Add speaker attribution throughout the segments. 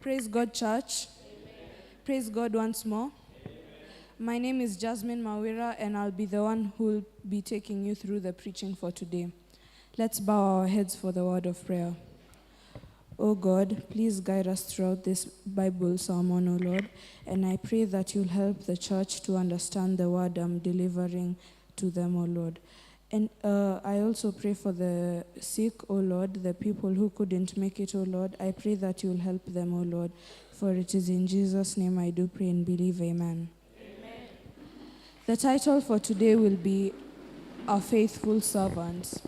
Speaker 1: Praise God, church. Amen. Praise God once more. Amen. My name is Jasmine Mawira, and I'll be the one who will be taking you through the preaching for today. Let's bow our heads for the word of prayer. Oh God, please guide us throughout this Bible sermon, oh Lord, and I pray that you'll help the church to understand the word I'm delivering to them, oh Lord. And I also pray for the sick, oh Lord, the people who couldn't make it, oh Lord. I pray that you'll help them, oh Lord, for it is in Jesus' name I do pray and believe, amen. Amen. The title for today will be A Faithful Servant.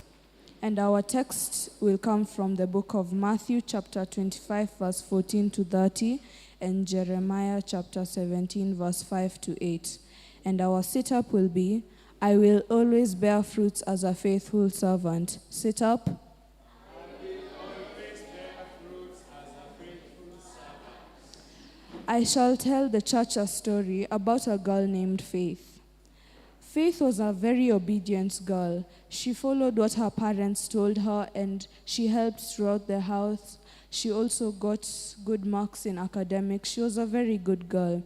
Speaker 1: And our text will come from the book of Matthew chapter 25, verse 14 to 30, and Jeremiah chapter 17, verse 5 to 8. And our sit-up will be, I will always bear fruits as a faithful servant. Sit up. I will always bear fruits as a faithful servant. I shall tell the church a story about a girl named Faith. Faith was a very obedient girl. She followed what her parents told her, and she helped throughout the house. She also got good marks in academics. She was a very good girl.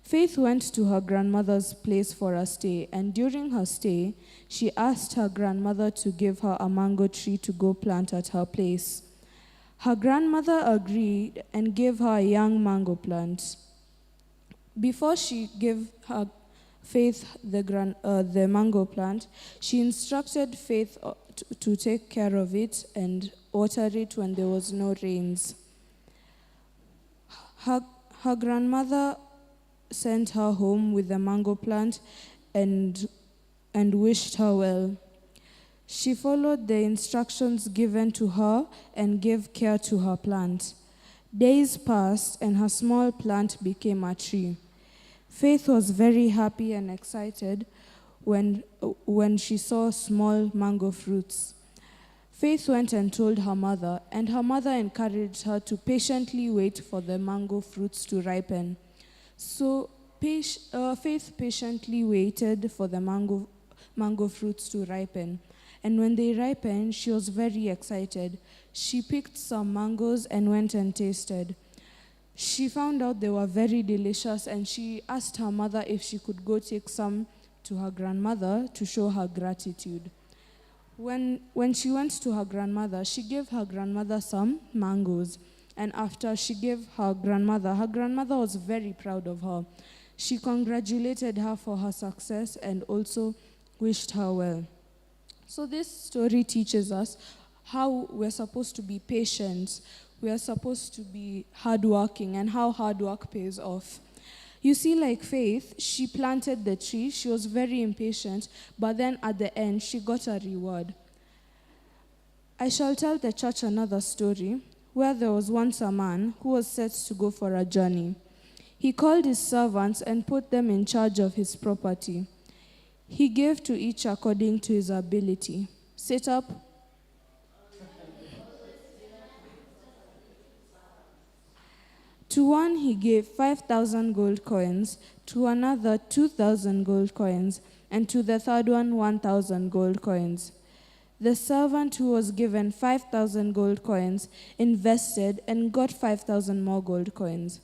Speaker 1: Faith went to her grandmother's place for a stay, and during her stay, she asked her grandmother to give her a mango tree to go plant at her place. Her grandmother agreed and gave her a young mango plant. Before she gave her Faith the mango plant, she instructed Faith to take care of it and water it when there was no rains. Her grandmother sent her home with the mango plant and wished her well. She followed the instructions given to her and gave care to her plant. Days passed and her small plant became a tree. Faith was very happy and excited when she saw small mango fruits. Faith went and told her mother, and her mother encouraged her to patiently wait for the mango fruits to ripen. So Faith patiently waited for the mango fruits to ripen. And when they ripened, she was very excited. She picked some mangoes and went and tasted. She found out they were very delicious, and she asked her mother if she could go take some to her grandmother to show her gratitude. When she went to her grandmother, she gave her grandmother some mangoes. And after she gave her grandmother was very proud of her. She congratulated her for her success and also wished her well. So this story teaches us how we're supposed to be patient. We are supposed to be hardworking, and how hard work pays off. You see, like Faith, she planted the tree. She was very impatient, but then at the end, she got a reward. I shall tell the church another story where there was once a man who was set to go for a journey. He called his servants and put them in charge of his property. He gave to each according to his ability. Sit up. To one he gave 5,000 gold coins, to another 2,000 gold coins, and to the third one 1,000 gold coins. The servant who was given 5,000 gold coins invested and got 5,000 more gold coins.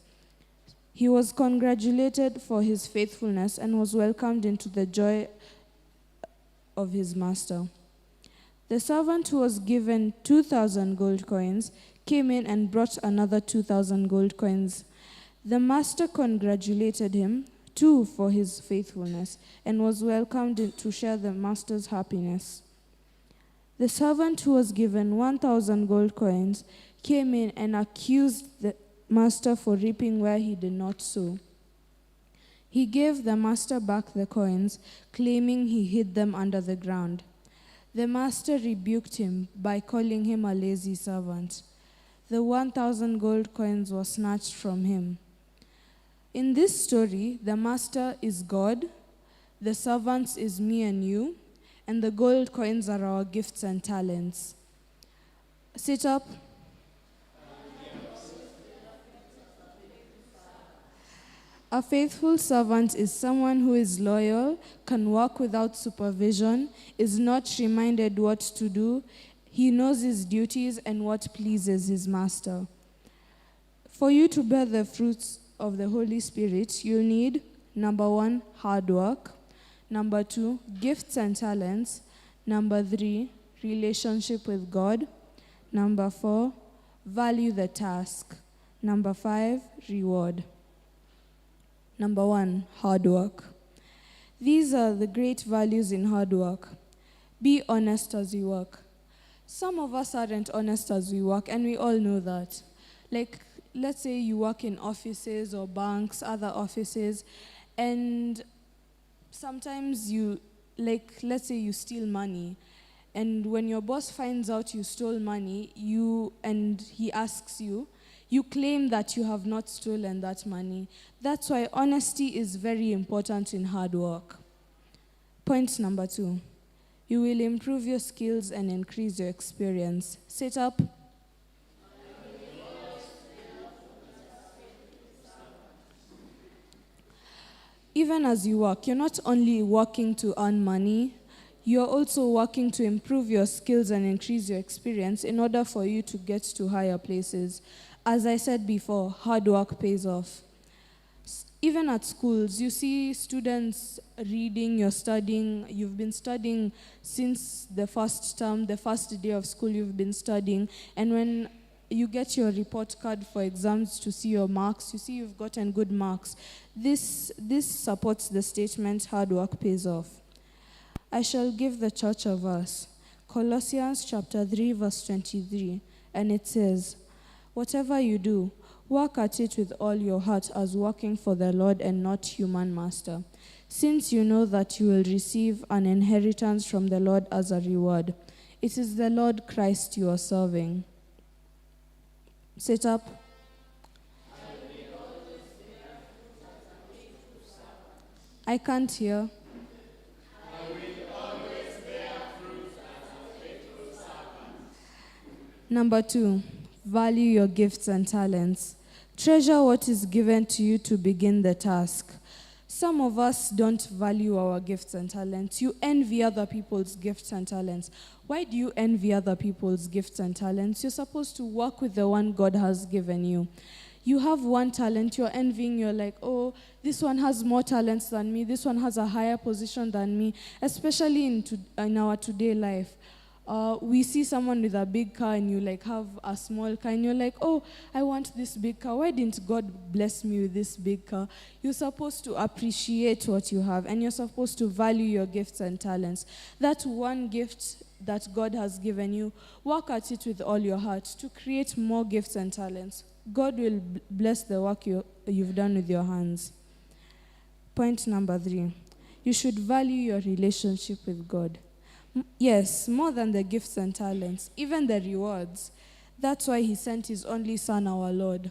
Speaker 1: He was congratulated for his faithfulness and was welcomed into the joy of his master. The servant who was given 2,000 gold coins came in and brought another 2,000 gold coins. The master congratulated him, too, for his faithfulness and was welcomed to share the master's happiness. The servant who was given 1,000 gold coins came in and accused the master for reaping where he did not sow. He gave the master back the coins, claiming he hid them under the ground. The master rebuked him by calling him a lazy servant. The 1,000 gold coins were snatched from him. In this story, the master is God, the servants is me and you, and the gold coins are our gifts and talents. Sit up. A faithful servant is someone who is loyal, can work without supervision, is not reminded what to do. He knows his duties and what pleases his master. For you to bear the fruits of the Holy Spirit, you'll need, number 1, hard work. Number 2, gifts and talents. Number 3, relationship with God. Number 4, value the task. Number 5, reward. Number 1, hard work. These are the great values in hard work. Be honest as you work. Some of us aren't honest as we work, and we all know that. Like, let's say you work in offices or banks, other offices, and sometimes let's say you steal money, and when your boss finds out you stole money, and he asks you, you claim that you have not stolen that money. That's why honesty is very important in hard work. Point number 2, you will improve your skills and increase your experience. Sit up. Even as you work, you're not only working to earn money, you're also working to improve your skills and increase your experience in order for you to get to higher places. As I said before, hard work pays off. Even at schools, you see students reading, you're studying, you've been studying since the first term, the first day of school you've been studying, and when you get your report card for exams to see your marks, you see you've gotten good marks. This supports the statement, hard work pays off. I shall give the church a verse, Colossians chapter 3, verse 23, and it says, whatever you do, work at it with all your heart as working for the Lord and not human master, since you know that you will receive an inheritance from the Lord as a reward. It is the Lord Christ you are serving. Sit up. I can't hear. Number 2, value your gifts and talents. Treasure what is given to you to begin the task. Some of us don't value our gifts and talents. You envy other people's gifts and talents. Why do you envy other people's gifts and talents? You're supposed to work with the one God has given you. You have one talent, you're envying, you're like, oh, this one has more talents than me, this one has a higher position than me, especially in our today life. We see someone with a big car and you have a small car and you're like, oh, I want this big car. Why didn't God bless me with this big car? You're supposed to appreciate what you have and you're supposed to value your gifts and talents. That one gift that God has given you, work at it with all your heart to create more gifts and talents. God will bless the work you've done with your hands. Point number 3, you should value your relationship with God. Yes, more than the gifts and talents, even the rewards. That's why he sent his only Son, our Lord.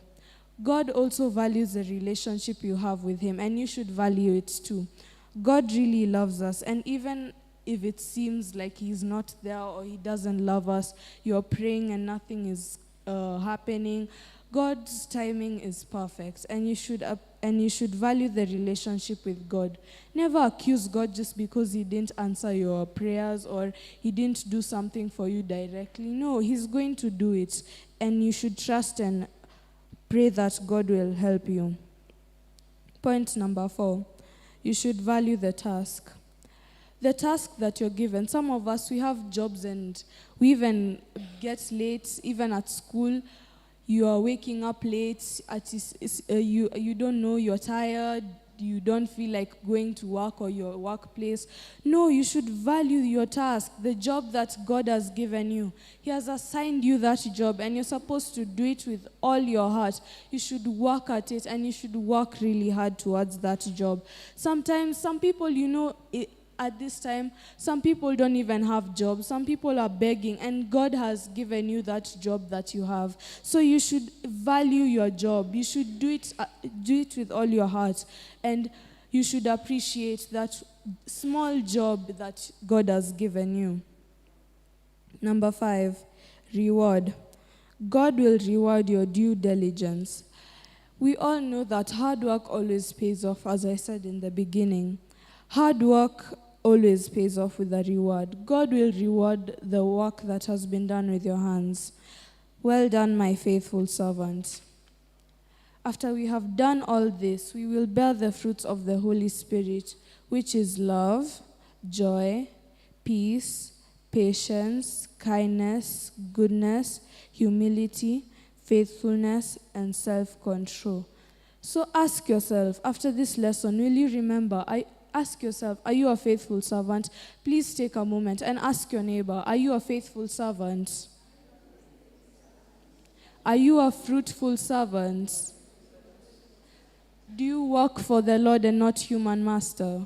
Speaker 1: God also values the relationship you have with him, and you should value it too. God really loves us, and even if it seems like he's not there or he doesn't love us, you're praying and nothing is happening, God's timing is perfect, and you should value the relationship with God. Never accuse God just because he didn't answer your prayers or he didn't do something for you directly. No, he's going to do it, and you should trust and pray that God will help you. Point number 4, you should value the task. The task that you're given. Some of us, we have jobs and we even get late, even at school. You are waking up late, you don't know, you're tired, you don't feel like going to work or your workplace. No, you should value your task, the job that God has given you. He has assigned you that job and you're supposed to do it with all your heart. You should work at it and you should work really hard towards that job. Sometimes, some people, at this time, some people don't even have jobs. Some people are begging, and God has given you that job that you have. So you should value your job. You should do it with all your heart, and you should appreciate that small job that God has given you. Number 5, reward. God will reward your due diligence. We all know that hard work always pays off, as I said in the beginning. Hard work always pays off with a reward. God will reward the work that has been done with your hands. Well done, my faithful servant. After we have done all this, we will bear the fruits of the Holy Spirit, which is love, joy, peace, patience, kindness, goodness, humility, faithfulness, and self-control. So ask yourself, after this lesson, will you remember, ask yourself, are you a faithful servant? Please take a moment and ask your neighbor, are you a faithful servant? Are you a fruitful servant? Do you work for the Lord and not human master?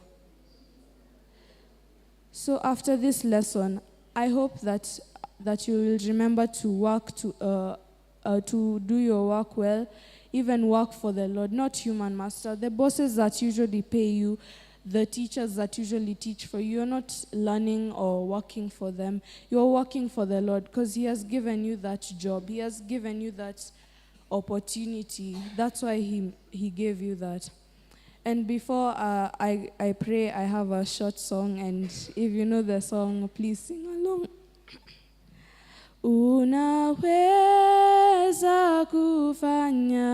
Speaker 1: So after this lesson, I hope that you will remember to work to do your work well, even work for the Lord, not human master. The bosses that usually pay you, the teachers that usually teach for you, you're not learning or working for them. You're working for the Lord because He has given you that job. He has given you that opportunity. That's why He gave you that. And before I pray, I have a short song, and if you know the song, please sing along. Unaweza kufanya,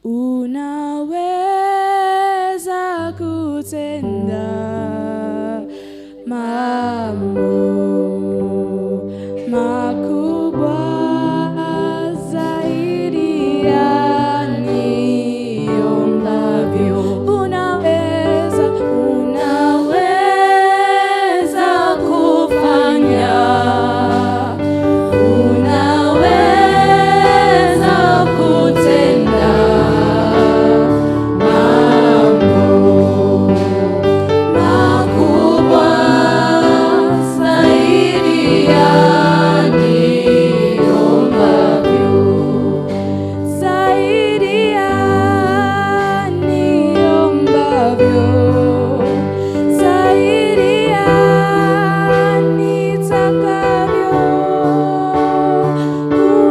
Speaker 1: unaweza kutenda mambo makubwa zaidi ya niomavyo. Unaweza kufanya, unaweza kutenda mambo makubwa zaidi ya niomavyo, zaidi ya niomavyo, zaidi ya nitakavyo.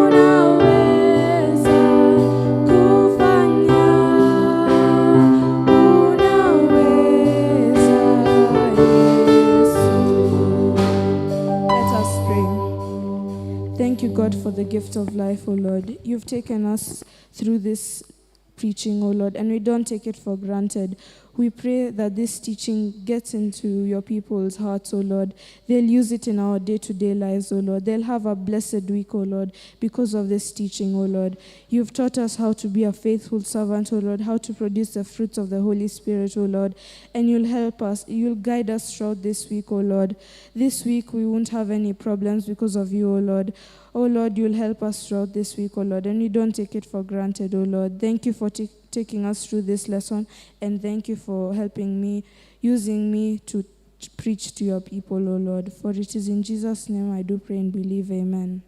Speaker 1: Unaweza kufanya, unaweza, Yesu. Let us pray. Thank you, God, for the gift of life, O Lord. You've taken us through this preaching, O Lord, and we don't take it for granted. We pray that this teaching gets into your people's hearts, O Lord. They'll use it in our day-to-day lives, O Lord. They'll have a blessed week, O Lord, because of this teaching, O Lord. You've taught us how to be a faithful servant, O Lord, how to produce the fruits of the Holy Spirit, O Lord, and you'll help us. You'll guide us throughout this week, O Lord. This week we won't have any problems because of you, O Lord. Oh Lord, you'll help us throughout this week, oh Lord, and we don't take it for granted, oh Lord. Thank you for taking us through this lesson, and thank you for helping me, using me to preach to your people, oh Lord. For it is in Jesus' name I do pray and believe, amen.